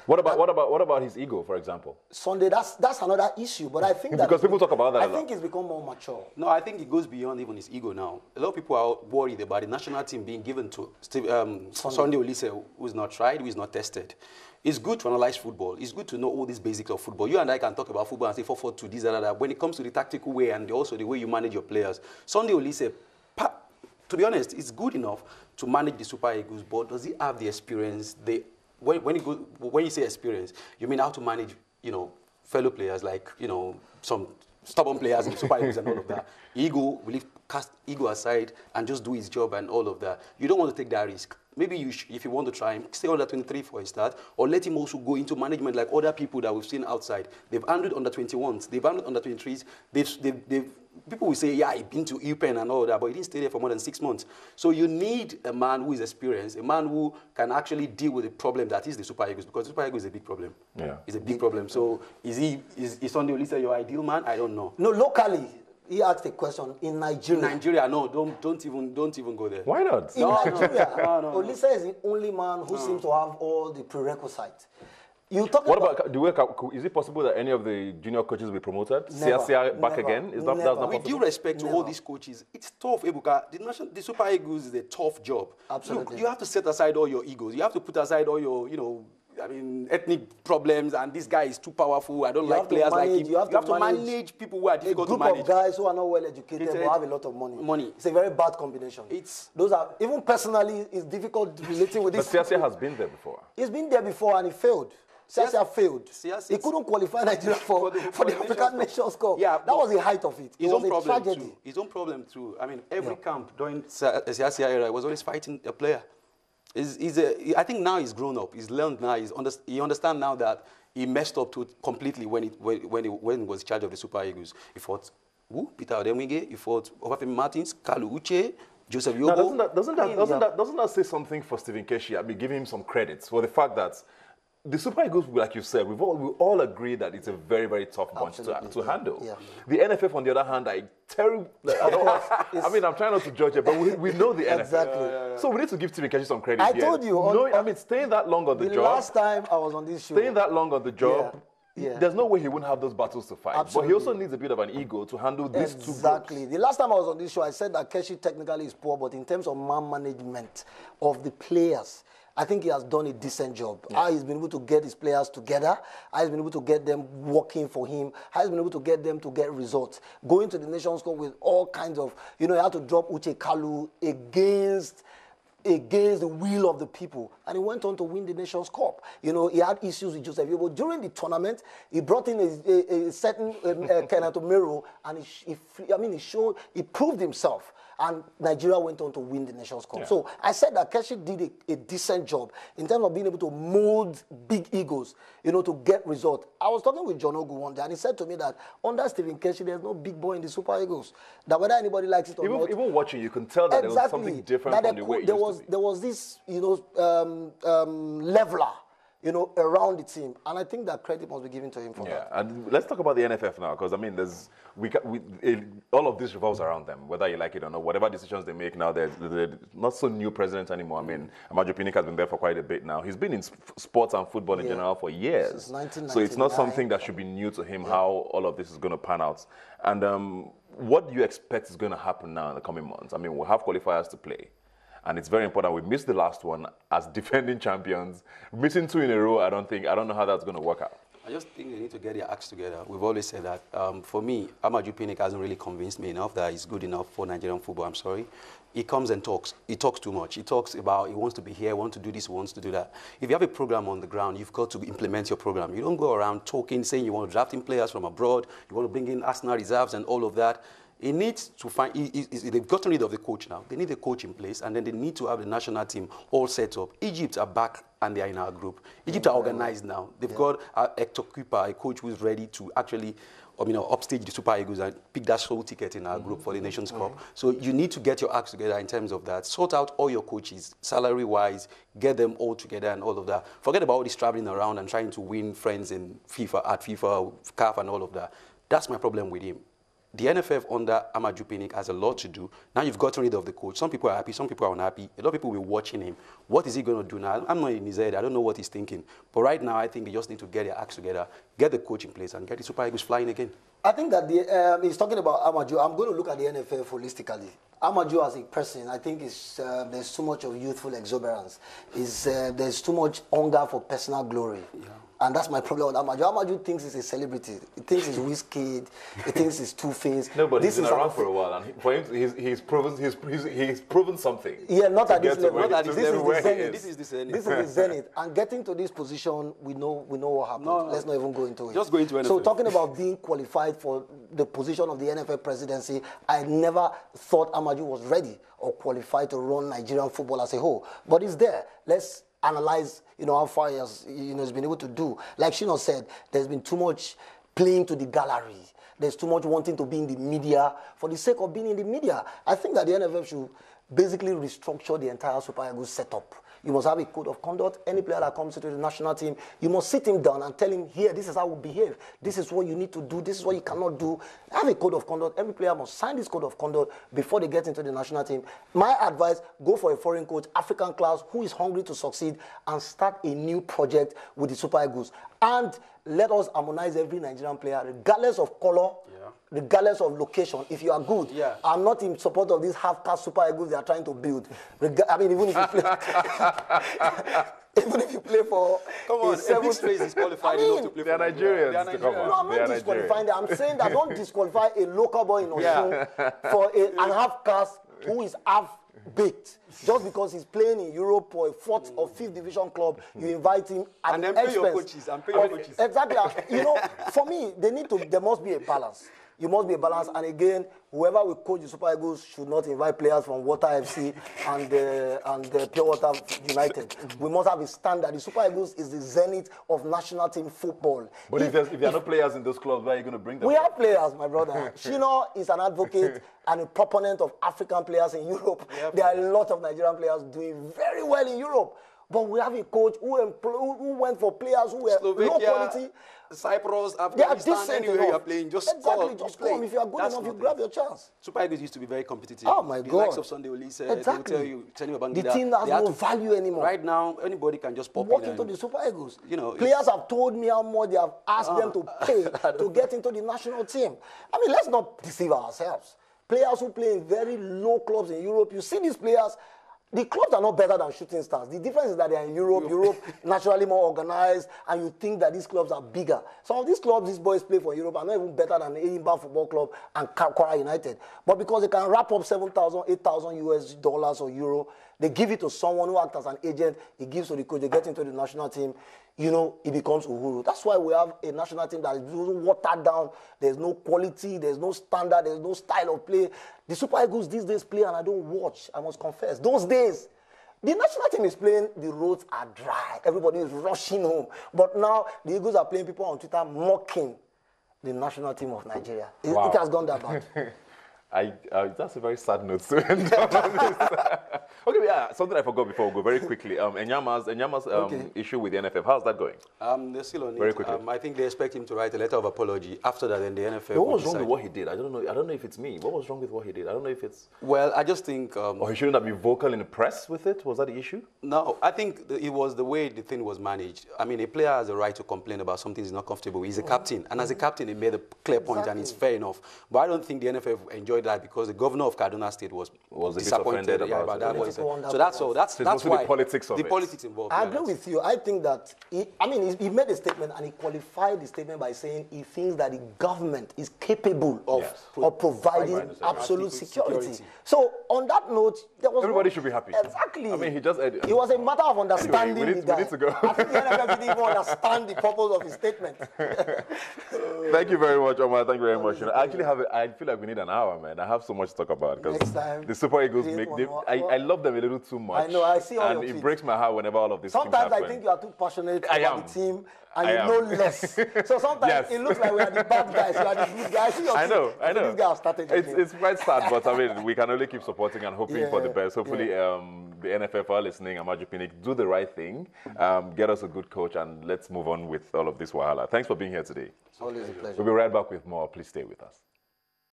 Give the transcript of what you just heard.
What about his ego, for example? Sunday, that's another issue. But I think that because people talk about that. I think it's become more mature. No, I think it goes beyond even his ego now. A lot of people are worried about the national team being given to Sunday Olise, who is not tried, who is not tested. It's good to analyze football. It's good to know all these basics of football. You and I can talk about football and say 4-4-2, this, that. When it comes to the tactical way and also the way you manage your players, Sunday Olise, to be honest, it's good enough to manage the Super Eagles, but does he have the experience? When you say experience, you mean how to manage, fellow players like, some stubborn players in the Super Eagles and all of that. Ego, cast ego aside and just do his job and all of that. You don't want to take that risk. Maybe if you want to try him, stay under 23 for a start, or let him also go into management like other people that we've seen outside. They've handled under 21s, they've handled under 23s. People will say, yeah, he's been to UPenn and all that, but he didn't stay there for more than 6 months. So you need a man who is experienced, a man who can actually deal with the problem that is the Super Eagles, because the Super Eagles is a big problem. Yeah, it's a big problem. So is Sunday Olise your ideal man? I don't know. No, locally. He asked a question in Nigeria. In Nigeria, no, don't even go there. Why not? In Nigeria, Olise is the only man who seems to have all the prerequisites. What about is it possible that any of the junior coaches will be promoted? Never, back again? Is that not with due respect to all these coaches, it's tough, Ebuka. The Super Eagles is a tough job. Absolutely. Look, you have to set aside all your egos. You have to put aside all your, ethnic problems, and this guy is too powerful. I don't like players like him. You have to manage people who are difficult to manage. A group of guys who are not well educated but have a lot of money. It's a very bad combination. Even personally, it's difficult relating with this. But Siasia has been there before. He's been there before and he failed. Siasia failed. He couldn't qualify Nigeria for the African Nations Cup. Yeah, that was the height of it. It was a tragedy. His own problem too. I mean, every camp during Siasia era was always fighting a player. I think now he's grown up. He's learned now. He understands now that he messed up completely when he was in charge of the Super Eagles. He fought Peter Odemwingie. He fought Obafemi Martins, Kalu Uche, Joseph Yobo. Now, doesn't that say something for Stephen Keshi? I mean, give him some credits for the fact that the Super Eagles, like you said, we all agree that it's a very, very tough bunch to handle. Yeah. The NFF, on the other hand, are terrible. I'm trying not to judge it, but we know the NFF. Exactly. So we need to give Stephen Keshi some credit. I told you. Staying that long on the job. The last time I was on this show. Staying that long on the job. Yeah. There's no way he wouldn't have those battles to fight. Absolutely. But he also needs a bit of an ego to handle these two groups. Exactly. The last time I was on this show, I said that Keshi technically is poor, but in terms of man management of the players, I think he has done a decent job. Yeah. How he's been able to get his players together, how he's been able to get them working for him, how he's been able to get them to get results. Going to the Nations Cup with all kinds of, he had to drop Uche Kalu against the will of the people. And he went on to win the Nations Cup. He had issues with Joseph Yobo. During the tournament, he brought in a certain Kenneth Omero, and he proved himself. And Nigeria went on to win the Nations Cup. Yeah. So I said that Keshi did a decent job in terms of being able to mold big egos, to get results. I was talking with John Ogu one day, and he said to me that under Stephen Keshi, there's no big boy in the Super Eagles. That whether anybody likes it or not. Even watching, you can tell that there was something different from the way it used to be. There was this, leveler, around the team. And I think that credit must be given to him for that. Yeah, and let's talk about the NFF now, because, all of this revolves around them, whether you like it or not. Whatever decisions they make now, they're not so new president anymore. Amaju Pinnick has been there for quite a bit now. He's been in sports and football in general for years. Since 1999. So it's not something that should be new to him, how all of this is going to pan out. And what do you expect is going to happen now in the coming months? We'll have qualifiers to play. And it's very important. We missed the last one as defending champions. Missing 2 in a row, I don't know how that's going to work out. I just think they need to get their acts together. We've always said that. For me, Amaju Pinnick hasn't really convinced me enough that he's good enough for Nigerian football. I'm sorry. He comes and talks. He talks too much. He talks about he wants to be here, wants to do this, wants to do that. If you have a program on the ground, you've got to implement your program. You don't go around talking, saying you want to draft in players from abroad, you want to bring in Arsenal reserves and all of that. He needs to find, they've gotten rid of the coach now. They need a coach in place, and then they need to have the national team all set up. Egypt are back, and they are in our group. Egypt are organized now. They've got Hector Cooper, a coach who's ready to actually upstage the Super Eagles and pick that sole ticket in our group for the Nations Cup. So you need to get your acts together in terms of that. Sort out all your coaches, salary-wise, get them all together and all of that. Forget about all this traveling around and trying to win friends in FIFA, CAF, and all of that. That's my problem with him. The NFF under Amaju Pinnick has a lot to do. Now you've gotten rid of the coach. Some people are happy, some people are unhappy. A lot of people will be watching him. What is he going to do now? I'm not in his head. I don't know what he's thinking. But right now, I think they just need to get their acts together, get the coach in place, and get the Super Eagles flying again. I think that he's talking about Amaju. I'm going to look at the NFF holistically. Amaju as a person, I think there's too much of youthful exuberance. There's too much hunger for personal glory. Yeah. And that's my problem with Amaju. Amaju thinks he's a celebrity. He thinks he's whiskey. He thinks he's two-faced. No, but he's been around for a while, and for him, he's proven something. Yeah, not at this level. This is the zenith. This is the zenith. And getting to this position, we know what happened. No. Let's not even go into it. Just go into NFF. So talking about being qualified for the position of the NFF presidency, I never thought Amaju was ready or qualified to run Nigerian football as a whole. But he's there. Let's analyze, how far he has, has been able to do. Like Shino said, there's been too much playing to the gallery. There's too much wanting to be in the media for the sake of being in the media. I think that the NFF should basically restructure the entire Super Eagles setup. You must have a code of conduct. Any player that comes into the national team, you must sit him down and tell him, here, this is how we behave. This is what you need to do. This is what you cannot do. Have a code of conduct. Every player must sign this code of conduct before they get into the national team. My advice, go for a foreign coach, African class, who is hungry to succeed, and start a new project with the Super Eagles. And let us harmonize every Nigerian player, regardless of color, regardless of location. If you are good, I'm not in support of these half-caste Super Eagles they are trying to build. I mean, even if you play, even if you play for come on, every place is qualified enough to play for Nigerians. They are Nigerians. No, I'm not disqualifying them. I'm saying that don't disqualify a local boy in Osun for an half-caste who is half-baked. Just because he's playing in Europe for a 4th or 5th division club, you invite him at and then pay your coaches. And pay your coaches. Exactly. For me, there must be a balance. You must be a balance. And again, whoever will coach the Super Eagles should not invite players from Water FC and Pure Water United. We must have a standard. The Super Eagles is the zenith of national team football. But if there are no players in those clubs, where are you going to bring them? We have players, my brother. Shino is an advocate and a proponent of African players in Europe. There are a lot of Nigerian players doing very well in Europe. But we have a coach who went for players who were Slovakia, low quality. Cyprus, Afghanistan, anywhere you are playing, just exactly, just come. If you are good enough, you grab your chance. Super Eagles used to be very competitive. Oh my God! The likes of Sunday Olise, exactly. they will tell you about the team has no value anymore. Right now, anybody can just pop walk in into the Super Eagles. Players have told me how much they have asked them to pay to get into the national team. I mean, let's not deceive ourselves. Players who play in very low clubs in Europe, you see these players. The clubs are not better than Shooting Stars. The difference is that they are in Europe. Europe naturally more organized, and you think that these clubs are bigger. Some of these clubs these boys play for Europe are not even better than the Edinburgh Football Club and Kwara United. But because they can wrap up $7,000, $8,000 US or euro, they give it to someone who acts as an agent. He gives to the coach. They get into the national team. It becomes Uhuru. That's why we have a national team that is watered down. There's no quality. There's no standard. There's no style of play. The Super Eagles these days play, and I don't watch. I must confess. Those days, the national team is playing. The roads are dry. Everybody is rushing home. But now the Eagles are playing. People on Twitter mocking the national team of Nigeria. Wow. It has gone that bad. That's a very sad note to end on. Okay, yeah, something I forgot before we go very quickly. Enyama's issue with the NFF, how's that going? They're still on very it. Quickly. I think they expect him to write a letter of apology. After that, then the NFF. What was wrong with what he did? I don't know if it's me. What was wrong with what he did? I don't know if it's. Well, I just think. Or he shouldn't have been vocal in the press with it. Was that the issue? No, I think it was the way the thing was managed. I mean, a player has a right to complain about something he's not comfortable with. He's a captain, and as a captain, he made a clear point, and it's fair enough. But I don't think the NFF enjoyed that because the governor of Kaduna State was disappointed about that. So that's all. That's why the politics of the politics involved. I agree with you. I think that he made a statement, and he qualified the statement by saying he thinks that the government is capable of providing absolute security. So on that note, there was everybody should be happy. Exactly. I mean, he just it was a matter of understanding. Anyway, we need to go. I think the NFF didn't even understand the purpose of his statement. Thank you very much, Omar. Thank you very much. I feel like we need an hour, man. I have so much to talk about because the Super Eagles I love them a little too much. I know, I see all and your it tweets. breaks my heart whenever all of this Sometimes I think you are too passionate about the team and you know less. So sometimes it looks like we are the bad guys, you are the good guys. I know. These guys started it's quite sad, but I mean, we can only keep supporting and hoping for the best. Hopefully, the NFF are listening, Amaju Pinnick, do the right thing, get us a good coach, and let's move on with all of this wahala. Thanks for being here today. Always a pleasure. We'll be right back with more. Please stay with us.